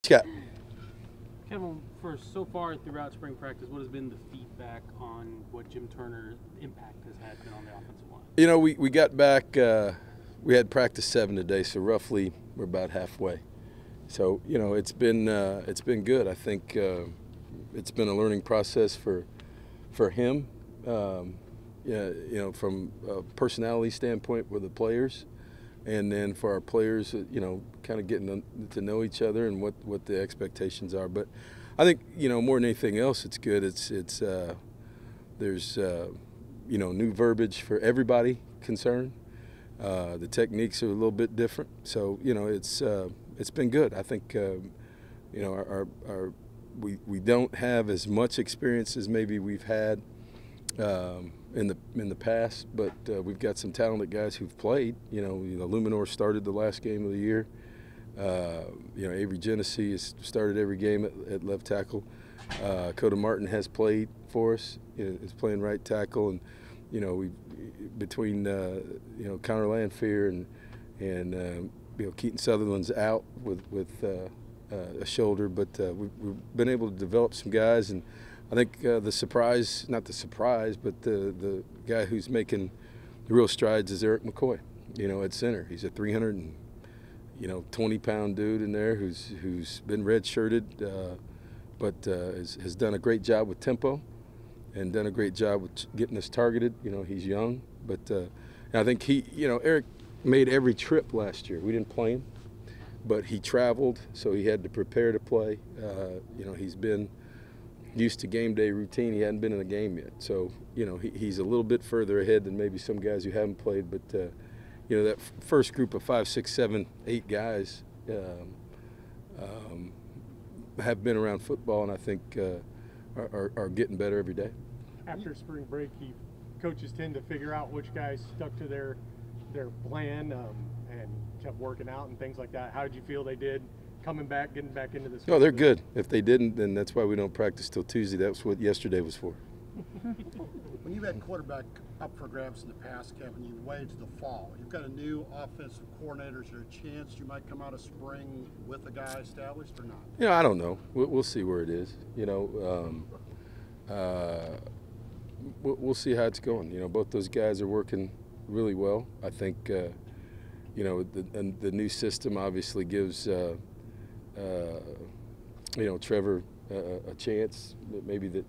Scott. Kevin, for so far throughout spring practice, what has been the feedback on what Jim Turner's impact has had been on the offensive line? You know, we got back, we had practice 7 today, so roughly we're about halfway. So, you know, it's been good. I think it's been a learning process for him. Yeah, you know, from a personality standpoint with the players, and then for our players, you know, kind of getting to know each other and what the expectations are. But I think, you know, more than anything else, it's good. There's you know, new verbiage for everybody concerned. The techniques are a little bit different, so you know it's been good. I think you know we don't have as much experience as maybe we've had in the past, but we've got some talented guys who've played. You know, Luminor started the last game of the year. You know, Avery Genesee has started every game at left tackle. Coda Martin has played for us. Is playing right tackle, and you know we between you know Connor Landfear and you know Keaton Sutherland's out with a shoulder, but we've been able to develop some guys, and I think the surprise, not the surprise, but the guy who's making the real strides is Eric McCoy. You know, at center, he's a 320-pound dude in there who's been red-shirted, but has done a great job with tempo and done a great job with getting us targeted. You know, he's young, but I think Eric made every trip last year. We didn't play him, but he traveled, so he had to prepare to play. You know, he's been used to game day routine. He hadn't been in a game yet, so you know he's a little bit further ahead than maybe some guys who haven't played. But you know, that first group of 5, 6, 7, 8 guys have been around football, and I think are getting better every day. After spring break, coaches tend to figure out which guys stuck to their plan and kept working out and things like that. How did you feel they did coming back, getting back into this? No, they're good. If they didn't, then that's why we don't practice till Tuesday. That's what yesterday was for. When you've had quarterback up for grabs in the past, Kevin, you waited to the fall. You've got a new offensive coordinator. Is there a chance you might come out of spring with a guy established or not? You know, I don't know. We'll see where it is. You know, we'll see how it's going. You know, both those guys are working really well. I think, you know, the new system obviously gives, you know, Trevor a chance. Maybe that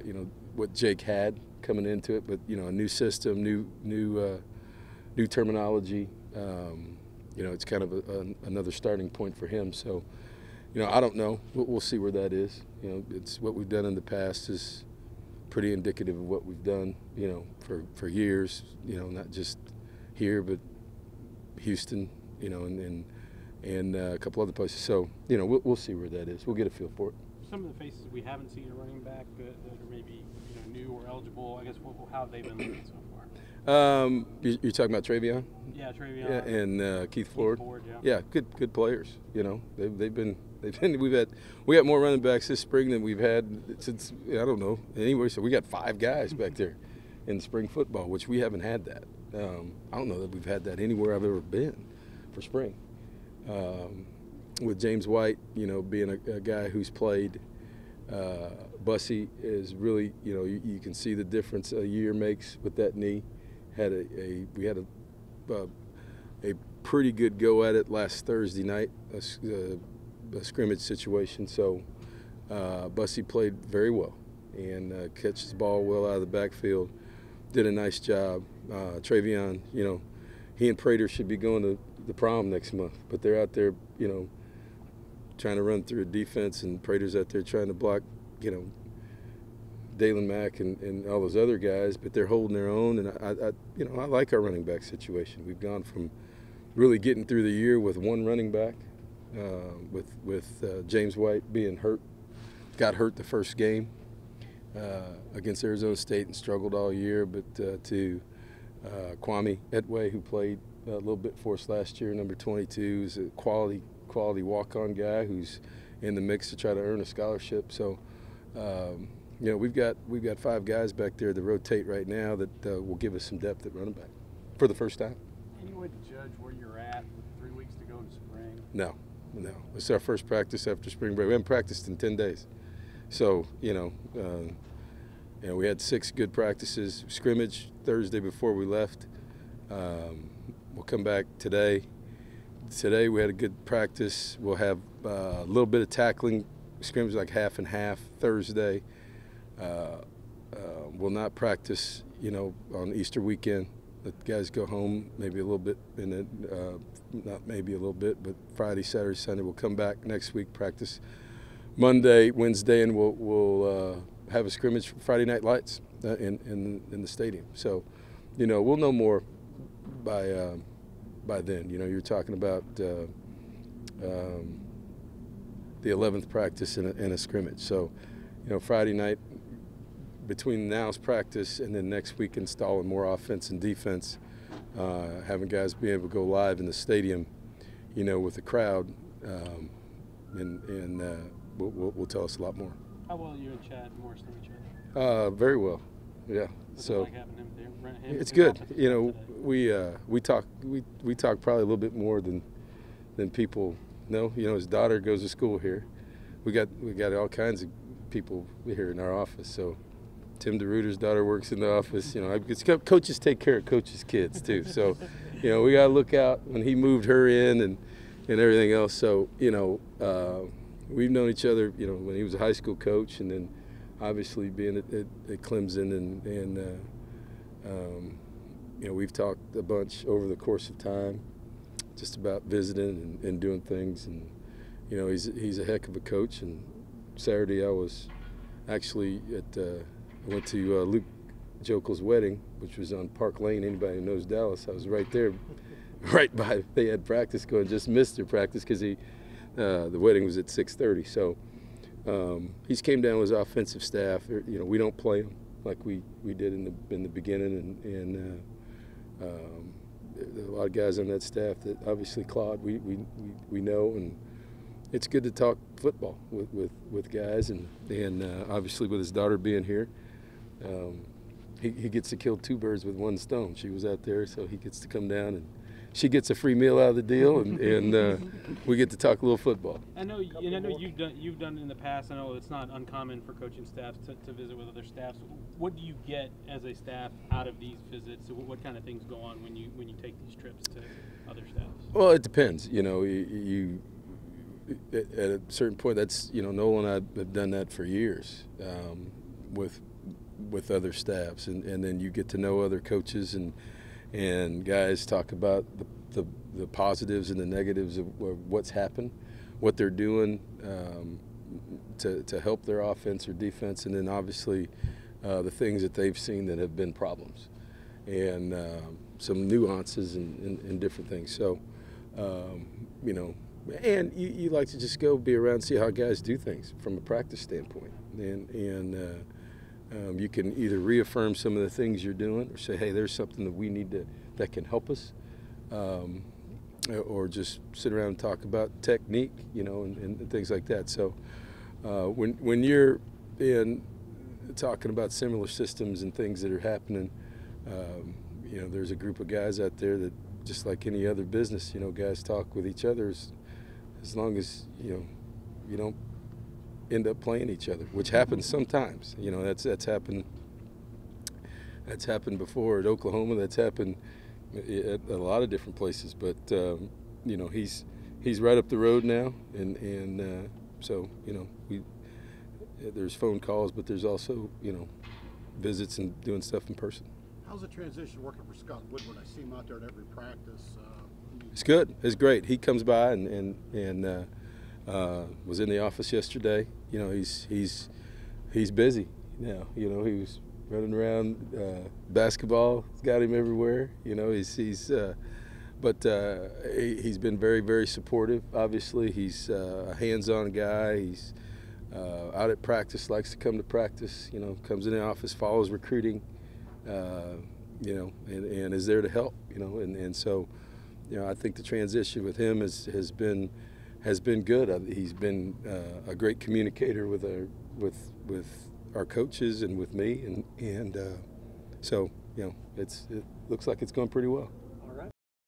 you know what Jake had coming into it, but you know, a new system, new terminology. You know, it's kind of another starting point for him. So, you know, I don't know. We'll see where that is. You know, it's what we've done in the past is pretty indicative of what we've done. You know, for years. You know, not just here, but Houston. You know, and a couple other places. So, you know, we'll see where that is. We'll get a feel for it. Some of the faces we haven't seen a running back that are maybe new or eligible. I guess how have they been looking so far? You're talking about Travion? Yeah, Travion. Yeah, and Keith Ford. Yeah, good players. You know, they've been we got more running backs this spring than we've had since I don't know anywhere. So we got 5 guys back there in spring football, which we haven't had that. I don't know that we've had that anywhere I've ever been for spring. With James White, you know, being a guy who's played, Bussy is really, you know, you can see the difference a year makes with that knee. We had a pretty good go at it last Thursday night, a scrimmage situation. So Bussy played very well and catches the ball well out of the backfield. Did a nice job. Travion, you know, he and Prater should be going to the prom next month, but they're out there, you know, trying to run through a defense, and Prater's out there trying to block, you know, Dalen Mack and all those other guys, but they're holding their own. And you know, I like our running back situation. We've gone from really getting through the year with one running back, with James White being hurt, got hurt the first game against Arizona State and struggled all year, but to Kwame Edway, who played a little bit for us last year, number 22, is a quality walk-on guy who's in the mix to try to earn a scholarship. So, you know, we've got 5 guys back there that rotate right now that will give us some depth at running back for the first time. Any way to judge where you're at with 3 weeks to go in spring? No. no. It's our first practice after spring break. We haven't practiced in 10 days. So, we had 6 good practices. Scrimmage Thursday before we left. We'll come back today. Today we had a good practice. We'll have a little bit of tackling, scrimmage like half and half Thursday. We'll not practice, on Easter weekend. Let the guys go home maybe a little bit, and then not maybe a little bit, but Friday, Saturday, Sunday we'll come back next week, practice Monday, Wednesday, and we'll have a scrimmage for Friday Night Lights in the stadium. So, we'll know more by then. You're talking about the 11th practice and a scrimmage. So, Friday night between now's practice and then next week installing more offense and defense, having guys be able to go live in the stadium, with the crowd, and will tell us a lot more. How well you and Chad Morris know each other? Very well, yeah. What's so it like having him there? it's good. We talk probably a little bit more than people know. His daughter goes to school here. We got all kinds of people here in our office. So Tim DeRuiter's daughter works in the office. Coaches take care of coaches' kids too. So we got to look out when he moved her in and everything else. So we've known each other. When he was a high school coach, and then obviously being at Clemson, and we've talked a bunch over the course of time, just about visiting and doing things. And he's a heck of a coach. And Saturday I was actually I went to Luke Jokel's wedding, which was on Park Lane. Anybody who knows Dallas, I was right there, right by. They had practice going, just missed their practice because the wedding was at 6:30. So he's came down with his offensive staff. We don't play him like we did in the beginning, and a lot of guys on that staff that obviously Claude we know, and it's good to talk football with guys, and obviously with his daughter being here, he gets to kill 2 birds with 1 stone. She was out there, so he gets to come down, and she gets a free meal out of the deal, and we get to talk a little football. I know you've done it in the past. I know it's not uncommon for coaching staffs to visit with other staffs. What do you get as a staff out of these visits? What kind of things go on when you take these trips to other staffs? Well, it depends. You at a certain point, that's Noel and I have done that for years with other staffs, and then you get to know other coaches, and guys talk about the positives and the negatives of what's happened, what they're doing to help their offense or defense, and then obviously the things that they've seen that have been problems, and some nuances and different things. So, and you like to just go be around and see how guys do things from a practice standpoint, and you can either reaffirm some of the things you're doing, or say, hey, there's something that we need that can help us, or just sit around and talk about technique, and things like that. So when you're talking about similar systems and things that are happening, there's a group of guys out there that, just like any other business, guys talk with each other as long as you don't end up playing each other, which happens sometimes. That's happened. That's happened before at Oklahoma. That's happened at a lot of different places. But he's right up the road now, and so there's phone calls, but there's also visits and doing stuff in person. How's the transition working for Scott Woodward? I see him out there at every practice. It's good. It's great. He comes by and was in the office yesterday. He's busy now. He was running around. Basketball got him everywhere. He's been very, very supportive. Obviously, he's a hands-on guy. He's out at practice, likes to come to practice. Comes in the office, follows recruiting. And is there to help. And so, I think the transition with him has been good. He's been a great communicator with our coaches and with me, and so it looks like it's going pretty well.